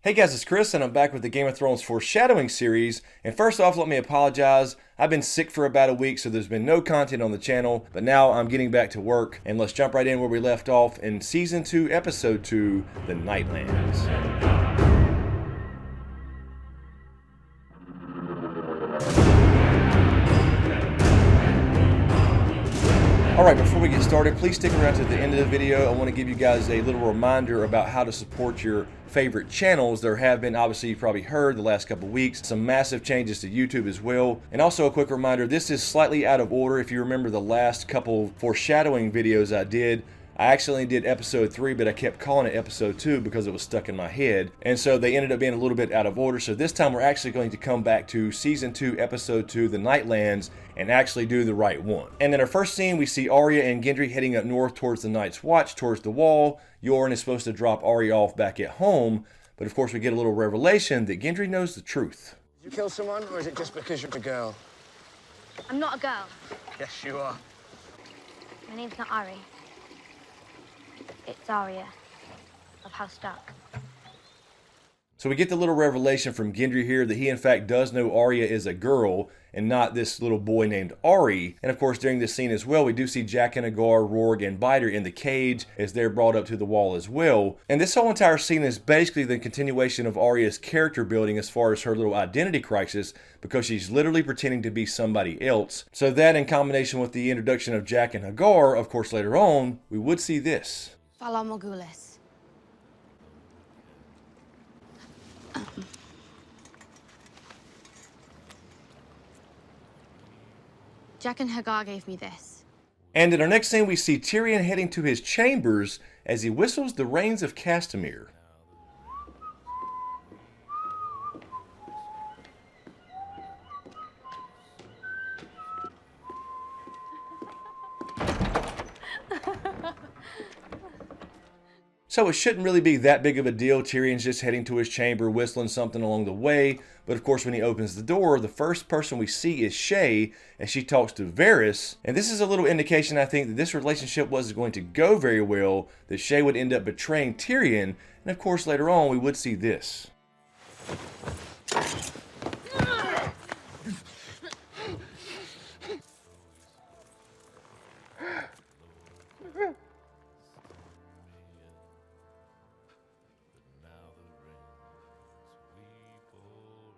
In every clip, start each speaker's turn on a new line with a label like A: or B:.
A: Hey guys, it's Chris and I'm back with the Game of Thrones Foreshadowing series. And first off, let me apologize. I've been sick for about a week, so there's been no content on the channel, but now I'm getting back to work. And let's jump right in where we left off in Season 2, Episode 2, The Nightlands. Alright, before we get started, please stick around to the end of the video. I want to give you guys a little reminder about how to support your favorite channels. There have been, obviously you've probably heard the last couple of weeks, some massive changes to YouTube as well. And also a quick reminder, this is slightly out of order. If you remember the last couple foreshadowing videos I did, I actually did episode 3, but I kept calling it episode 2 because it was stuck in my head. And so they ended up being a little bit out of order. So this time we're actually going to come back to season 2, episode 2, The Nightlands, and actually do the right one. And in our first scene, we see Arya and Gendry heading up north towards the Night's Watch, towards the wall. Yoren is supposed to drop Arya off back at home. But of course we get a little revelation that Gendry knows the truth.
B: Did you kill someone, or is it just because you're a girl?
C: I'm not a girl.
B: Yes, you are.
C: My name's not Ari. It's Arya of House Stark.
A: So we get the little revelation from Gendry here that he in fact does know Arya is a girl and not this little boy named Ari. And of course during this scene as well, we do see Jaqen H'ghar, Rorg, and Biter in the cage as they're brought up to the wall as well. And this whole entire scene is basically the continuation of Arya's character building as far as her little identity crisis, because she's literally pretending to be somebody else. So that in combination with the introduction of Jaqen H'ghar, of course later on, we would see this.
D: Fala Morgulis. Jaqen H'ghar gave me this.
A: And in our next scene, we see Tyrion heading to his chambers as he whistles the Rains of Castamere. So it shouldn't really be that big of a deal. Tyrion's just heading to his chamber, whistling something along the way. But of course, when he opens the door, the first person we see is Shae as she talks to Varys. And this is a little indication, I think, that this relationship wasn't going to go very well, that Shae would end up betraying Tyrion. And of course, later on, we would see this.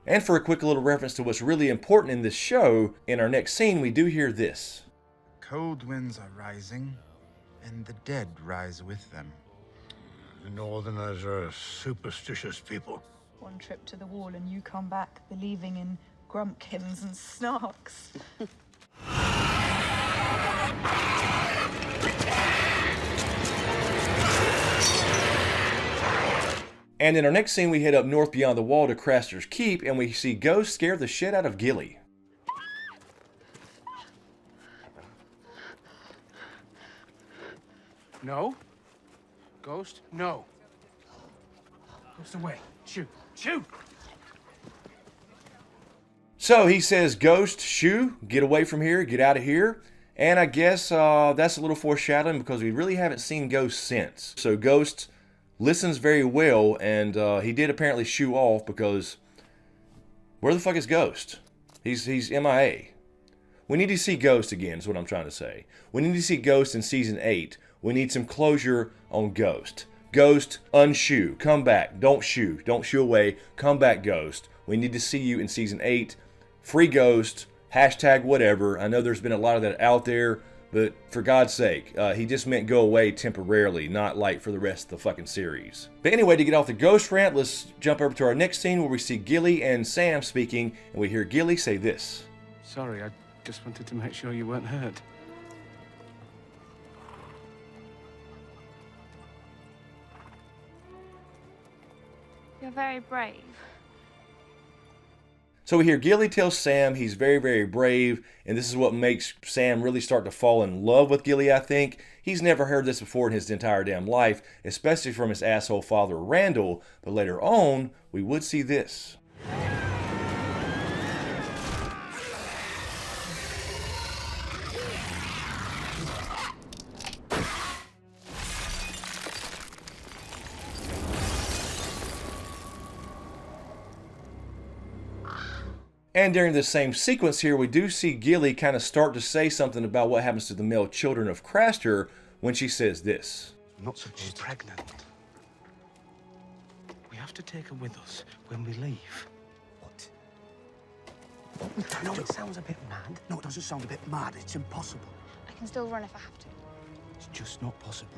A: And for a quick little reference to what's really important in this show, in our next scene, we do hear this.
E: Cold winds are rising, and the dead rise with them.
F: The Northerners are a superstitious people.
G: One trip to the wall and you come back believing in grumpkins and snarks.
A: And in our next scene, we head up north beyond the wall to Craster's Keep, and we see Ghost scare the shit out of Gilly.
B: No. Ghost, no. Ghost away. Shoot. Shoot!
A: So he says, Ghost, shoo, get away from here, get out of here. And I guess that's a little foreshadowing because we really haven't seen Ghost since. So Ghost listens very well, and he did apparently shoo off because where the fuck is Ghost? He's MIA. We need to see Ghost again is what I'm trying to say. We need to see Ghost in season 8. We need some closure on Ghost. Ghost, unshoe, come back, don't shoo away, come back Ghost. We need to see you in season 8. Free Ghost, hashtag whatever. I know there's been a lot of that out there, but for God's sake, he just meant go away temporarily, not like for the rest of the fucking series. But anyway, to get off the Ghost rant, let's jump over to our next scene where we see Gilly and Sam speaking, and we hear Gilly say this.
B: Sorry, I just wanted to make sure you weren't hurt.
C: You're very brave.
A: So we hear Gilly tell Sam he's very, very brave, and this is what makes Sam really start to fall in love with Gilly, I think. He's never heard this before in his entire damn life, especially from his asshole father, Randall, but later on, we would see this. And during this same sequence here, we do see Gilly kind of start to say something about what happens to the male children of Craster when she says this.
B: I'm not supposed to be pregnant. We have to take her with us when we leave.
H: What?
B: I know it sounds a bit mad.
H: No, it doesn't sound a bit mad. It's impossible.
C: I can still run if I have to.
B: It's just not possible.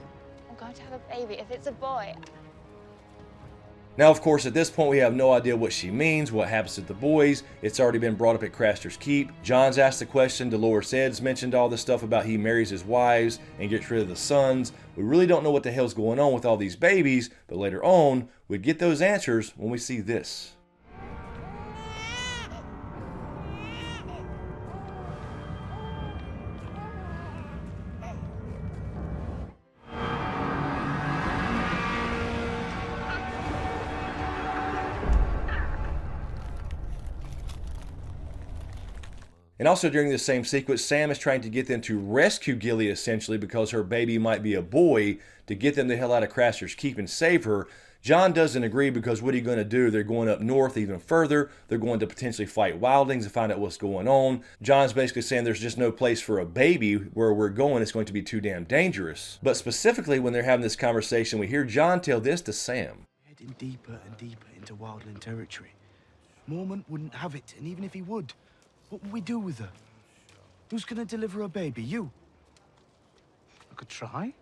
C: I'm going to have a baby if it's a boy.
A: Now, of course, at this point, we have no idea what she means, what happens to the boys. It's already been brought up at Craster's Keep. John's asked the question. Dolores Ed's mentioned all this stuff about he marries his wives and gets rid of the sons. We really don't know what the hell's going on with all these babies, but later on, we'd get those answers when we see this. And also during this same sequence, Sam is trying to get them to rescue Gilly essentially because her baby might be a boy, to get them the hell out of Craster's Keep and save her. John doesn't agree because what are you going to do? They're going up north even further. They're going to potentially fight wildlings and find out what's going on. John's basically saying there's just no place for a baby where we're going. It's going to be too damn dangerous. But specifically when they're having this conversation, we hear John tell this to Sam.
B: Heading deeper and deeper into wildling territory. Mormont wouldn't have it, and even if he would, what would we do with her? Who's gonna deliver a baby? You? I could try.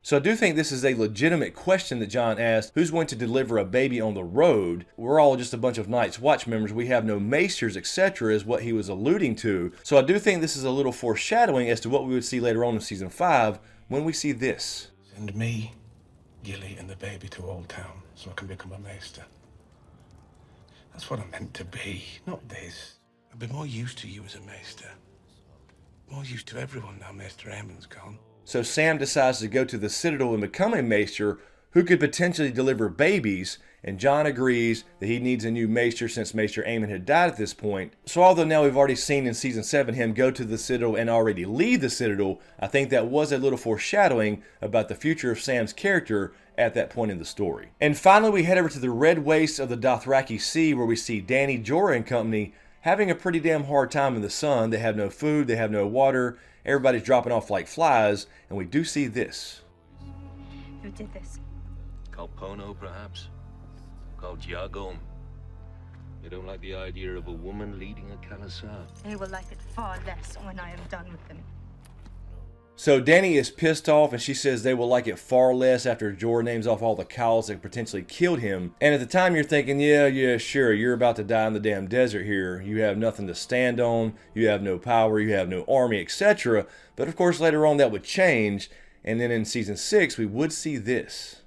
A: So I do think this is a legitimate question that John asked. Who's going to deliver a baby on the road? We're all just a bunch of Night's Watch members. We have no maesters, etc. is what he was alluding to. So I do think this is a little foreshadowing as to what we would see later on in Season 5 when we see this.
I: Send me, Gilly, and the baby to Old Town so I can become a maester. That's what I'm meant to be, not this. I'd be more used to you as a maester. More used to everyone now Maester Aemon's gone.
A: So Sam decides to go to the Citadel and become a maester who could potentially deliver babies, and John agrees that he needs a new maester since Maester Aemon had died at this point. So although now we've already seen in Season 7 him go to the Citadel and already leave the Citadel, I think that was a little foreshadowing about the future of Sam's character at that point in the story. And finally we head over to the red wastes of the Dothraki Sea where we see Dany, Jorah and company having a pretty damn hard time in the sun. They have no food, they have no water, everybody's dropping off like flies, and we do see this.
G: Who did this?
J: Called Pono, perhaps? Called Diagon. You don't like the idea of a woman leading a Khalasa?
G: They will like it far less when I am done with them.
A: So Dany is pissed off and she says they will like it far less after Jorah names off all the cows that potentially killed him. And at the time you're thinking, yeah, sure, you're about to die in the damn desert here. You have nothing to stand on, you have no power, you have no army, etc. But of course later on that would change, and then in Season 6 we would see this.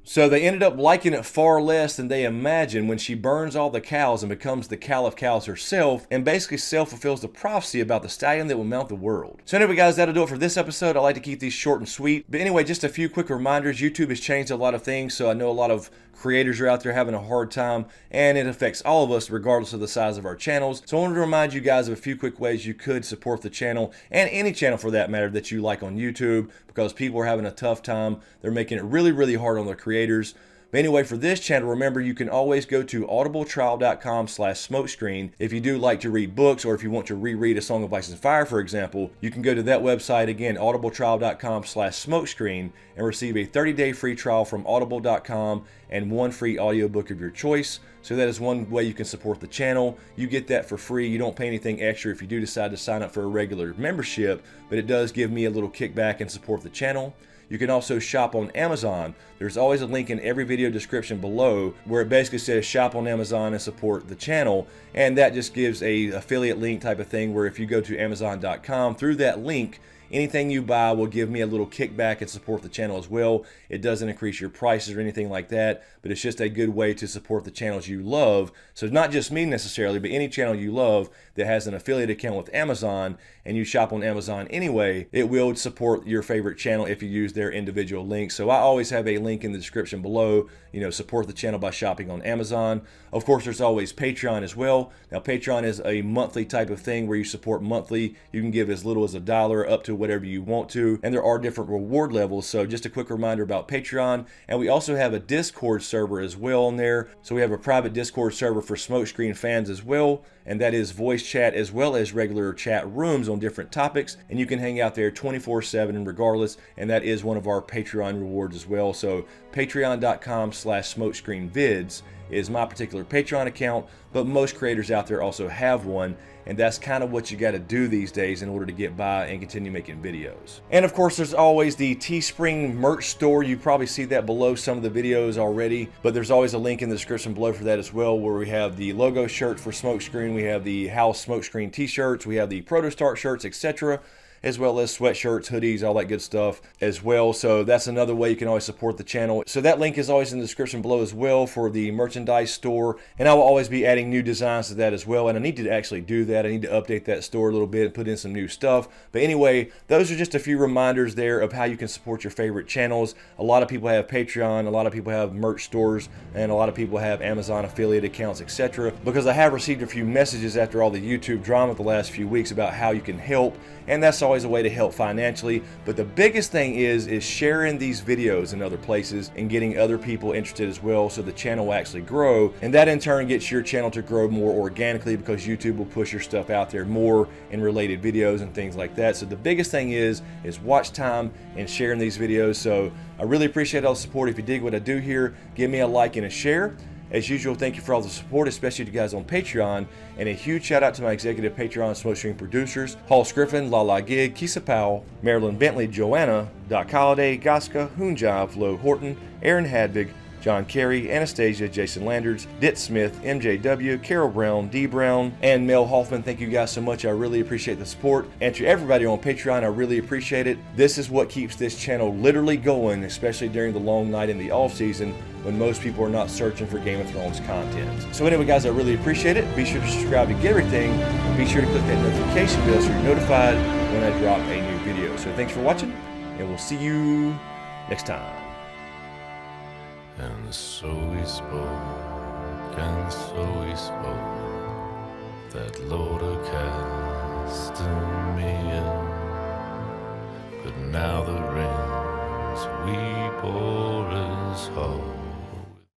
A: So they ended up liking it far less than they imagined when she burns all the cows and becomes the cow of cows herself, and basically self-fulfills the prophecy about the stallion that will mount the world. So anyway guys, that'll do it for this episode. I like to keep these short and sweet. But anyway, just a few quick reminders. YouTube has changed a lot of things, so I know a lot of creators are out there having a hard time, and it affects all of us regardless of the size of our channels. So I wanted to remind you guys of a few quick ways you could support the channel, and any channel for that matter that you like on YouTube, because people are having a tough time. They're making it really, really hard on their creators. But anyway, for this channel, remember you can always go to audibletrial.com/smokescreen. If you do like to read books, or if you want to reread A Song of Ice and Fire, for example, you can go to that website again, audibletrial.com/smokescreen, and receive a 30-day free trial from audible.com and one free audiobook of your choice. So that is one way you can support the channel. You get that for free. You don't pay anything extra if you do decide to sign up for a regular membership, but it does give me a little kickback and support the channel. You can also shop on Amazon. There's always a link in every video description below where it basically says shop on Amazon and support the channel, and that just gives a affiliate link type of thing where if you go to amazon.com through that link, anything you buy will give me a little kickback and support the channel as well. It doesn't increase your prices or anything like that, but it's just a good way to support the channels you love. So not just me necessarily, but any channel you love that has an affiliate account with Amazon and you shop on Amazon anyway, it will support your favorite channel if you use their individual links. So I always have a link in the description below. Support the channel by shopping on Amazon. Of course, there's always Patreon as well. Now, Patreon is a monthly type of thing where you support monthly. You can give as little as $1 up to whatever you want to. And there are different reward levels. So just a quick reminder about Patreon. And we also have a Discord server as well on there. So we have a private Discord server for SmokeScreen fans as well. And that is voice chat as well as regular chat rooms on different topics. And you can hang out there 24/7 regardless. And that is one of our Patreon rewards as well. So patreon.com/smokescreenvids is my particular Patreon account, but most creators out there also have one, and that's kind of what you got to do these days in order to get by and continue making videos. And of course, there's always the Teespring merch store. You probably see that below some of the videos already, but there's always a link in the description below for that as well, where we have the logo shirt for SmokeScreen, we have the House SmokeScreen t-shirts, we have the Protostart shirts, etc., as well as sweatshirts, hoodies, all that good stuff as well. So that's another way you can always support the channel. So that link is always in the description below as well for the merchandise store. And I will always be adding new designs to that as well. And I need to actually do that. I need to update that store a little bit and put in some new stuff. But anyway, those are just a few reminders there of how you can support your favorite channels. A lot of people have Patreon, a lot of people have merch stores, and a lot of people have Amazon affiliate accounts, etc. Because I have received a few messages after all the YouTube drama the last few weeks about how you can help. And that's always a way to help financially, but the biggest thing is sharing these videos in other places and getting other people interested as well, so the channel will actually grow, and that in turn gets your channel to grow more organically because YouTube will push your stuff out there more in related videos and things like that. So the biggest thing is watch time and sharing these videos. So I really appreciate all the support. If you dig what I do here, give me a like and a share. As usual, thank you for all the support, especially to you guys on Patreon. And a huge shout out to my executive Patreon SmokeScreen producers, Griffin, Lala, Kissa, Powell, Marylin, Bentley, JoAnna, Doc Holliday, Goska, HoonJive, Horton, Erin, Habig, John, Carey, Anastasia, Jason Landers, DTizSmith, MJW, Carole Brown, D Brown, and Mel Hoffman. Thank you guys so much. I really appreciate the support. And to everybody on Patreon, I really appreciate it. This is what keeps this channel literally going, especially during the long night in the off season when most people are not searching for Game of Thrones content. So anyway, guys, I really appreciate it. Be sure to subscribe to get everything, and be sure to click that notification bell so you're notified when I drop a new video. So thanks for watching, and we'll see you next time.
K: And so we spoke, and so we spoke, that Lord of casting me in. But now the rings we bore is hard.